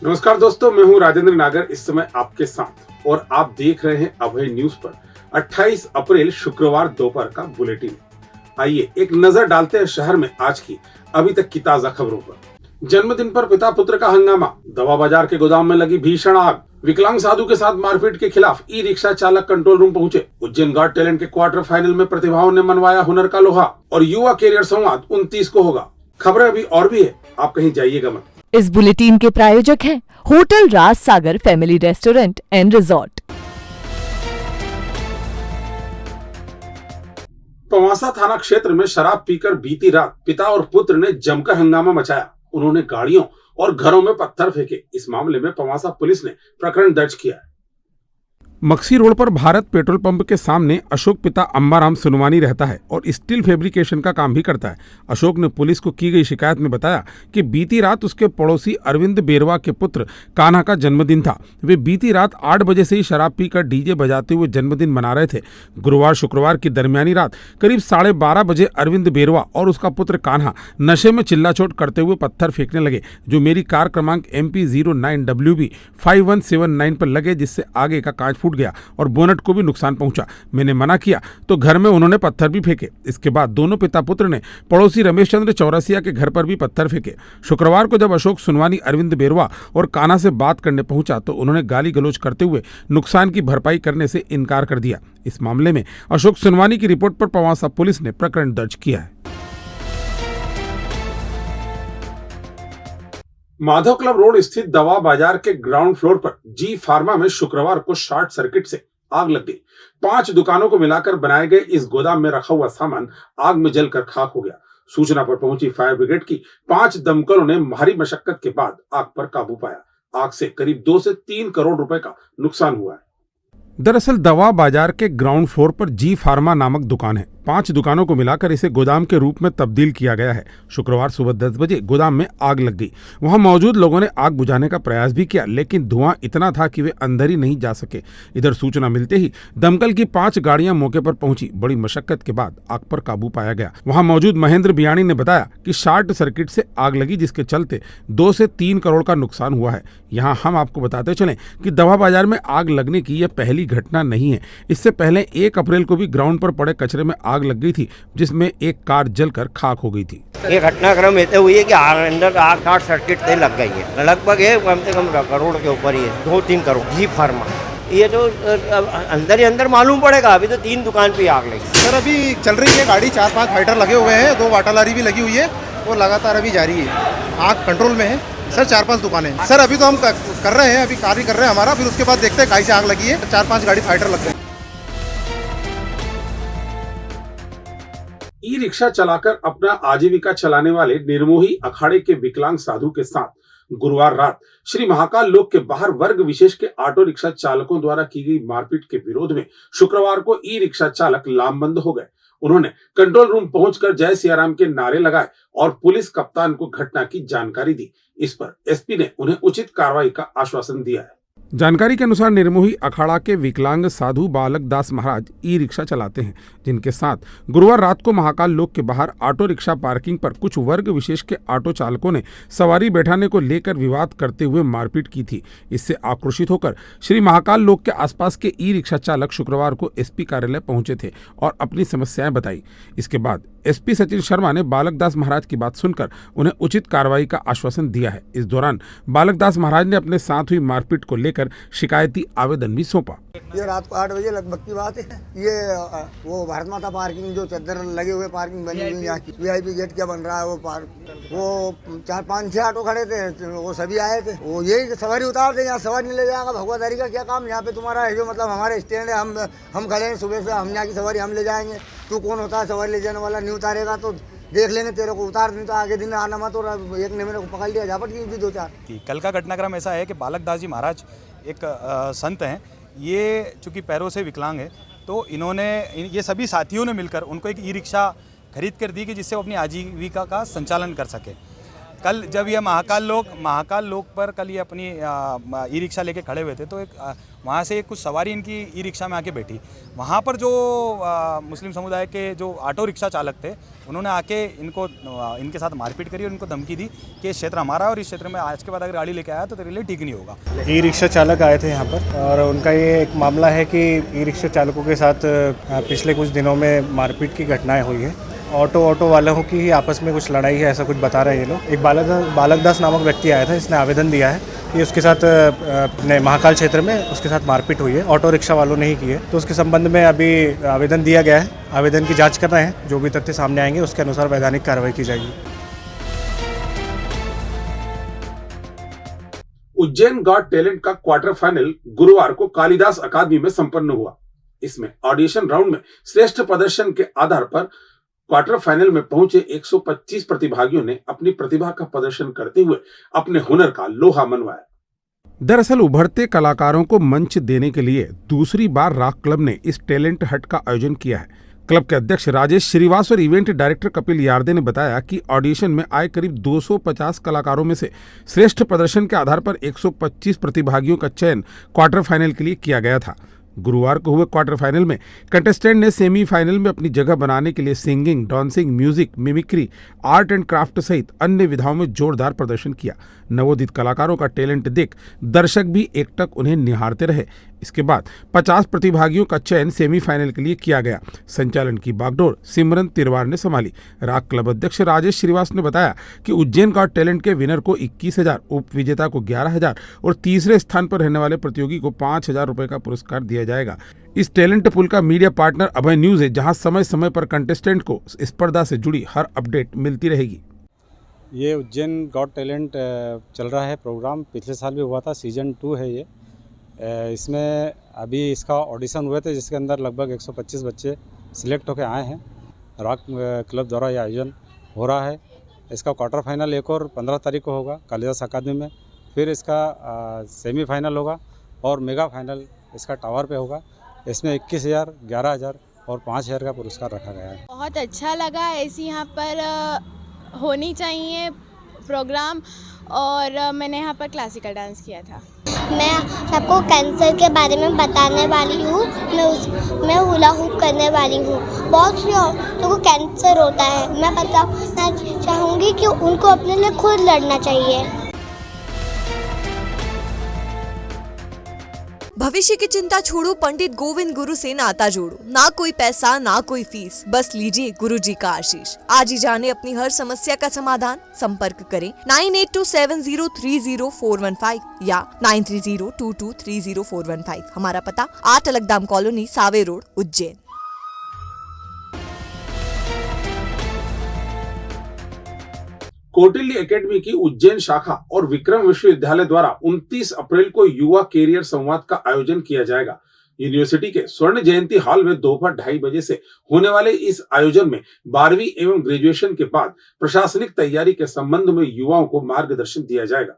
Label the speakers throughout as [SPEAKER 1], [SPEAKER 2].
[SPEAKER 1] नमस्कार दोस्तों, मैं हूं राजेंद्र नागर इस समय आपके साथ और आप देख रहे हैं अभय न्यूज पर 28 अप्रैल शुक्रवार दोपहर का बुलेटिन। आइए एक नजर डालते हैं शहर में आज की अभी तक की ताजा खबरों पर। जन्मदिन पर पिता पुत्र का हंगामा, दवा बाजार के गोदाम में लगी भीषण आग, विकलांग साधु के साथ मारपीट के खिलाफ ई रिक्शा चालक कंट्रोल रूम पहुंचे, उज्जैन गॉट टैलेंट के क्वार्टर फाइनल में प्रतिभाओं ने मनवाया हुनर का लोहा और युवा कैरियर संवाद 29 को होगा। खबरें अभी और भी है, आप कहीं जाइएगा मत।
[SPEAKER 2] इस बुलेटिन के प्रायोजक हैं hotel Raj Sagar family restaurant and resort.
[SPEAKER 1] Pawasa थाना क्षेत्र में शराब पीकर बीती रात पिता और पुत्र ने जमकर हंगामा मचाया। उन्होंने गाड़ियों और घरों में पत्थर फेंके। इस मामले में पवासा पुलिस ने प्रकरण दर्ज किया है। मक्सी रोड पर भारत पेट्रोल पंप के सामने अशोक पिता अम्बाराम सुनवानी रहता है और स्टील फैब्रिकेशन का काम भी करता है। अशोक ने पुलिस को की गई शिकायत में बताया कि बीती रात उसके पड़ोसी अरविंद बेरवा के पुत्र कान्हा का जन्मदिन था। वे बीती रात 8 बजे से ही शराब पीकर डीजे बजाते हुए जन्मदिन मना रहे थे। गुरुवार शुक्रवार की दरमियानी रात करीब 12:30 बजे अरविंद बेरवा और उसका पुत्र कान्हा नशे में चिल्लाचोट करते हुए पत्थर फेंकने लगे, जो मेरी कार क्रमांक MP09WB 5179 पर लगे, जिससे आगे का कांच फूट गया और बोनट को भी नुकसान पहुंचा। मैंने मना किया तो घर में उन्होंने पत्थर भी फेंके। इसके बाद दोनों पिता पुत्र ने पड़ोसी रमेश चंद्र चौरसिया के घर पर भी पत्थर फेंके। शुक्रवार को जब अशोक सुनवानी अरविंद बेरवा और कान्हा से बात करने पहुंचा तो उन्होंने गाली गलौज करते हुए नुकसान की भरपाई करने से इनकार कर दिया। इस मामले में अशोक सुनवानी की रिपोर्ट पर पवासा पुलिस ने प्रकरण दर्ज किया है। माधव क्लब रोड स्थित दवा बाजार के ग्राउंड फ्लोर पर जी फार्मा में शुक्रवार को शॉर्ट सर्किट से आग लग गई। 5 दुकानों को मिलाकर बनाए गए इस गोदाम में रखा हुआ सामान आग में जलकर खाक हो गया। सूचना पर पहुंची फायर ब्रिगेड की 5 दमकलों ने भारी मशक्कत के बाद आग पर काबू पाया। आग से करीब 2 से 3 करोड़ रुपए का नुकसान हुआ है। दरअसल दवा बाजार के ग्राउंड फ्लोर पर जी फार्मा नामक दुकान है। 5 दुकानों को मिलाकर इसे गोदाम के रूप में तब्दील किया गया है। शुक्रवार सुबह 10 बजे गोदाम में आग लग गई। वहां मौजूद लोगों ने आग बुझाने का प्रयास भी किया, लेकिन धुआं इतना था कि वे अंदर ही नहीं जा सके। इधर सूचना मिलते ही दमकल की 5 गाड़ियां मौके पर पहुंची। बड़ी मशक्कत के बाद आग पर काबू पाया गया। वहां मौजूद महेंद्र बियाणी ने बताया कि शॉर्ट सर्किट से आग लगी, जिसके चलते 2 से 3 करोड़ का नुकसान हुआ है। यहाँ हम आपको बताते चलें कि दवा बाजार में आग लगने की यह पहली घटना नहीं है। इससे पहले 1 अप्रैल को भी ग्राउंड पर पड़े कचरे में आग लग गई थी, जिसमें एक कार जलकर खाक हो गई थी।
[SPEAKER 3] ये घटनाक्रम ऐसे हुई है कि अंदर आग शॉर्ट सर्किट से लग गई है। लगभग है कम से कम करोड़ के ऊपर ही है, 2-3 करोड़। जी फार्मा ये तो अंदर ही अंदर मालूम पड़ेगा। अभी तो 3 दुकान पे आग लगी।
[SPEAKER 4] सर अभी चल रही है गाड़ी, 4-5 फाइटर लगे हुए हैं, 2 वाटा लारी भी लगी हुई है, वो लगातार अभी जारी है। आग कंट्रोल में है सर। 4-5 दुकानें हैं सर। अभी तो हम कर रहे हैं, अभी कार्य कर रहे हैं हमारा, फिर उसके बाद देखते हैं काई से आग लगी है। 4-5 गाड़ी फाइटर लग गए।
[SPEAKER 1] ई रिक्शा चलाकर अपना आजीविका चलाने वाले निर्मोही अखाड़े के विकलांग साधु के साथ गुरुवार रात श्री महाकाल लोक के बाहर वर्ग विशेष के ऑटो रिक्शा चालकों द्वारा की गई मारपीट के विरोध में शुक्रवार को ई रिक्शा चालक लामबंद हो गए। उन्होंने कंट्रोल रूम पहुंचकर जय सियाराम के नारे लगाए और पुलिस कप्तान को घटना की जानकारी दी। इस पर एसपी ने उन्हें उचित कार्रवाई का आश्वासन दिया है। जानकारी के अनुसार निर्मोही अखाड़ा के विकलांग साधु बालक दास महाराज ई रिक्शा चलाते हैं, जिनके साथ गुरुवार रात को महाकाल लोक के बाहर ऑटो रिक्शा पार्किंग पर कुछ वर्ग विशेष के ऑटो चालकों ने सवारी बैठाने को लेकर विवाद करते हुए मारपीट की थी। इससे आक्रोशित होकर श्री महाकाल लोक के आसपास के ई रिक्शा चालक शुक्रवार को एसपी कार्यालय पहुंचे थे और अपनी समस्याएं बताई। इसके बाद एसपी सचिन शर्मा ने बालक दास महाराज की बात सुनकर उन्हें उचित कार्रवाई का आश्वासन दिया है। इस दौरान बालक दास महाराज ने अपने साथ हुई मारपीट को लेकर शिकायती आवेदन भी सौंपा।
[SPEAKER 5] ये रात को 8 बजे लगभग की बात है। ये वो भारत माता पार्किंग जो चद्दर लगे हुए पार्किंग बनी हुई यहाँ की VIP गेट क्या बन रहा है वो 4-5-6 ऑटो खड़े थे, वो सभी आए थे। वो यही सवारी उतार दे, यहाँ सवारी नहीं ले जाएगा। भगवादारी का क्या काम यहाँ पे तुम्हारा है? जो मतलब हमारे स्टैंड है, हम खड़े हैं सुबह से, हम यहाँ की सवारी हम ले जाएंगे। तू कौन होता है सवारी ले जाने वाला? नहीं उतारेगा तो देख लेंगे, तेरे को उतार नहीं तो आगे दिन आना मत। और एक ने मेरे को पकड़ लिया, झापट की भी 2-4।
[SPEAKER 6] कल का घटनाक्रम ऐसा है कि बालक दास जी महाराज एक संत हैं। ये चूँकि पैरों से विकलांग है, तो इन्होंने ये सभी साथियों ने मिलकर उनको एक ई रिक्शा खरीद कर दी कि जिससे वो अपनी आजीविका का संचालन कर सके। कल जब ये महाकाल लोक पर कल ये अपनी ई रिक्शा लेके खड़े हुए थे, तो एक वहाँ से कुछ सवारी इनकी ई रिक्शा में आके बैठी। वहाँ पर जो मुस्लिम समुदाय के जो ऑटो रिक्शा चालक थे, उन्होंने आके इनके साथ मारपीट करी और इनको धमकी दी कि इस क्षेत्र हमारा और इस क्षेत्र में आज के बाद अगर गाड़ी लेके आया तो तेरे लिए ठीक नहीं होगा।
[SPEAKER 7] ई रिक्शा चालक आए थे यहाँ पर और उनका ये एक मामला है कि ई रिक्शा चालकों के साथ पिछले कुछ दिनों में मारपीट की घटनाएं हुई हैं। ऑटो वालों की ही आपस में कुछ लड़ाई है, ऐसा कुछ बता रहे हैं ये लोग। एक बालक दास नामक व्यक्ति आया था, इसने आवेदन दिया है कि उसके साथ अपने महाकाल क्षेत्र में उसके साथ मारपीट हुई है, ऑटो रिक्शा वालों ने ही की है। तो उसके संबंध में अभी आवेदन दिया गया है, आवेदन की जांच कर रहे हैं। जो भी तथ्य सामने आएंगे उसके अनुसार वैधानिक कार्रवाई की जाएगी।
[SPEAKER 1] उज्जैन गॉट टैलेंट का क्वार्टर फाइनल गुरुवार को कालिदास अकादमी में संपन्न हुआ। इसमें ऑडिशन राउंड में श्रेष्ठ प्रदर्शन के आधार पर क्वार्टर फाइनल में पहुंचे 125 प्रतिभागियों ने अपनी प्रतिभा का प्रदर्शन करते हुए अपने हुनर का लोहा मनवाया। दरअसल उभरते कलाकारों को मंच देने के लिए दूसरी बार रॉक क्लब ने इस टैलेंट हट का आयोजन किया है। क्लब के अध्यक्ष राजेश श्रीवास और इवेंट डायरेक्टर कपिल यार्दे ने बताया कि ऑडिशन में आए करीब 250 कलाकारों में से श्रेष्ठ प्रदर्शन के आधार पर 125 प्रतिभागियों का चयन क्वार्टर फाइनल के लिए किया गया था। गुरुवार को हुए क्वार्टर फाइनल में कंटेस्टेंट ने सेमीफाइनल में अपनी जगह बनाने के लिए singing, dancing, music, mimicry, art and craft सहित अन्य विधाओं में जोरदार प्रदर्शन किया। नवोदित कलाकारों का टैलेंट देख दर्शक भी एकटक उन्हें निहारते रहे। इसके बाद 50 प्रतिभागियों का चयन सेमीफाइनल के लिए किया गया। संचालन की बागडोर सिमरन तिरवार ने संभाली। रॉक क्लब अध्यक्ष राजेश श्रीवास ने बताया कि उज्जैन गॉट टैलेंट के विनर को 21,000, उप विजेता को 11,000 और तीसरे स्थान पर रहने वाले प्रतियोगी को 5,000 रुपए का पुरस्कार दिया जाएगा। इस टैलेंट पूल का मीडिया पार्टनर अभय न्यूज है, जहां समय समय पर कंटेस्टेंट को स्पर्धा से जुड़ी हर अपडेट मिलती रहेगी।
[SPEAKER 7] ये उज्जैन गॉट टैलेंट चल रहा है प्रोग्राम, पिछले साल भी हुआ था, सीजन 2 है ये। इसमें अभी इसका ऑडिशन हुए थे जिसके अंदर लगभग 125 बच्चे सिलेक्ट होकर आए हैं। रॉक क्लब द्वारा ये आयोजन हो रहा है। इसका क्वार्टर फाइनल 1 और 15 तारीख को होगा कालिदास अकादमी में। फिर इसका सेमीफाइनल होगा और मेगा फाइनल इसका टावर पे होगा। इसमें 21,000, 11,000 और 5,000 का पुरस्कार रखा गया है।
[SPEAKER 8] बहुत अच्छा लगा, ऐसी यहाँ पर होनी चाहिए प्रोग्राम, और मैंने यहाँ पर क्लासिकल डांस किया था।
[SPEAKER 9] मैं सबको कैंसर के बारे में बताने वाली हूँ। मैं हुला हुप करने वाली हूँ। बहुत सी औरतों को कैंसर होता है। मैं बताना चाहूँगी कि उनको अपने लिए खुद लड़ना चाहिए।
[SPEAKER 2] भविष्य की चिंता छोड़ो, पंडित गोविंद गुरु से नाता जोड़ो। ना कोई पैसा, ना कोई फीस, बस लीजिए गुरु जी का आशीष। आज ही जाने अपनी हर समस्या का समाधान। संपर्क करें 9827030415 या 9302230415। हमारा पता 8 Alagdam colony, Save road, Ujjain.
[SPEAKER 1] Kautilya academy की उज्जैन शाखा और विक्रम विश्वविद्यालय द्वारा 29 अप्रैल को युवा कैरियर संवाद का आयोजन किया जाएगा। यूनिवर्सिटी के स्वर्ण जयंती हॉल में दोपहर 2:30 बजे से होने वाले इस आयोजन में 12वीं एवं ग्रेजुएशन के बाद प्रशासनिक तैयारी के संबंध में युवाओं को मार्गदर्शन दिया जाएगा।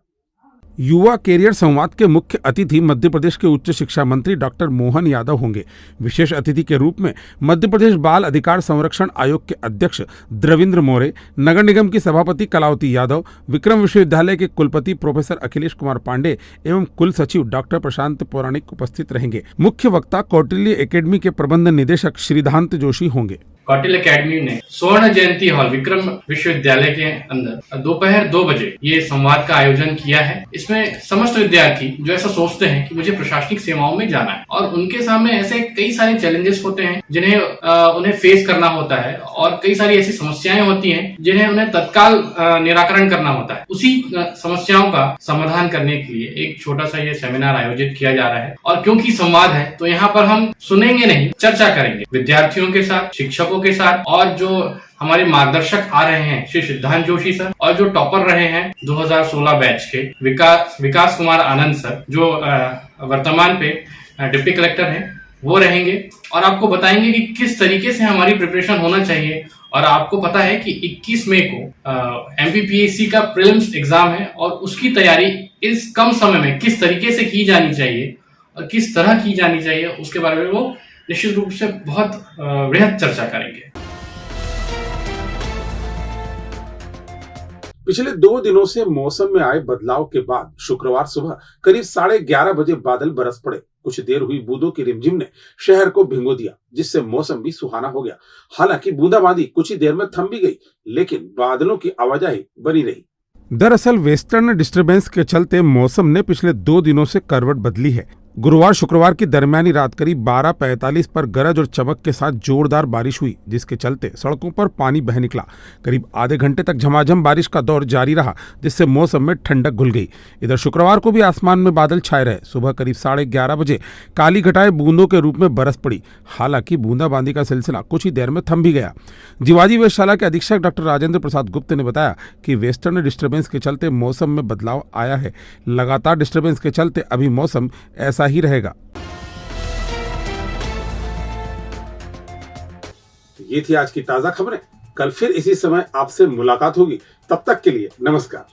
[SPEAKER 1] युवा कैरियर संवाद के मुख्य अतिथि मध्य प्रदेश के उच्च शिक्षा मंत्री डॉक्टर मोहन यादव होंगे। विशेष अतिथि के रूप में मध्य प्रदेश बाल अधिकार संरक्षण आयोग के अध्यक्ष द्रविंद्र मौर्य, नगर निगम की सभापति कलावती यादव, विक्रम विश्वविद्यालय के कुलपति प्रोफेसर अखिलेश कुमार पांडे एवं कुल सचिव डॉक्टर प्रशांत पौराणिक उपस्थित रहेंगे। मुख्य वक्ता कौटिल्य एकेडमी के प्रबंध निदेशक श्रीधांत जोशी होंगे।
[SPEAKER 10] कौटिल्य एकेडमी ने स्वर्ण जयंती हॉल विक्रम विश्वविद्यालय के अंदर दोपहर 2 बजे ये संवाद का आयोजन किया है। इसमें समस्त विद्यार्थी जो ऐसा सोचते हैं कि मुझे प्रशासनिक सेवाओं में जाना है और उनके सामने ऐसे कई सारे चैलेंजेस होते हैं जिन्हें उन्हें फेस करना होता है और कई सारी ऐसी समस्याएं होती हैं जिन्हें उन्हें तत्काल निराकरण करना होता है। उसी समस्याओं का समाधान करने के लिए एक छोटा सा ये सेमिनार आयोजित किया जा रहा है और क्योंकि संवाद है तो यहाँ पर हम सुनेंगे नहीं, चर्चा करेंगे विद्यार्थियों के साथ, शिक्षकों के साथ, और जो हमारे मार्गदर्शक आ रहे हैं श्री सिद्धांत जोशी सर, और जो टॉपर रहे हैं 2016 बैच के विकास कुमार आनंद सर, जो वर्तमान पे डिप्टी कलेक्टर हैं, वो रहेंगे और आपको बताएंगे कि किस तरीके से हमारी प्रिपरेशन होना चाहिए। और आपको पता है कि 21 मई को MPPSC का प्रीलिम्स एग्जाम है और उसकी तैयारी इस कम समय में किस तरीके से की जानी चाहिए और किस तरह की जानी चाहिए, उसके बारे में वो निश्चित रूप से बहुत वृहद चर्चा करेंगे।
[SPEAKER 1] पिछले 2 दिनों से मौसम में आए बदलाव के बाद शुक्रवार सुबह करीब 11:30 बजे बादल बरस पड़े। कुछ देर हुई बूंदों की रिमझिम ने शहर को भिगो दिया, जिससे मौसम भी सुहाना हो गया। हालांकि बूंदाबांदी कुछ ही देर में थम भी गई, लेकिन बादलों की आवाजाही बनी रही। दरअसल वेस्टर्न डिस्टर्बेंस के चलते मौसम ने पिछले 2 दिनों से करवट बदली है। गुरुवार शुक्रवार की दरमियानी रात करीब 12:45 पर गरज और चमक के साथ जोरदार बारिश हुई, जिसके चलते सड़कों पर पानी बह निकला। करीब आधे घंटे तक झमाझम बारिश का दौर जारी रहा, जिससे मौसम में ठंडक घुल गई। इधर शुक्रवार को भी आसमान में बादल छाए रहे। सुबह करीब 11:30 बजे काली घटाएं बूंदों के रूप में बरस पड़ी। हालांकि बूंदाबांदी का सिलसिला कुछ ही देर में थम भी गया। जिवाजी वेधशाला के अधीक्षक डॉक्टर राजेंद्र प्रसाद गुप्त ने बताया कि वेस्टर्न डिस्टर्बेंस के चलते मौसम में बदलाव आया है। लगातार डिस्टर्बेंस के चलते अभी मौसम ऐसा ही रहेगा। ये थी आज की ताजा खबरें। कल फिर इसी समय आपसे मुलाकात होगी। तब तक के लिए नमस्कार।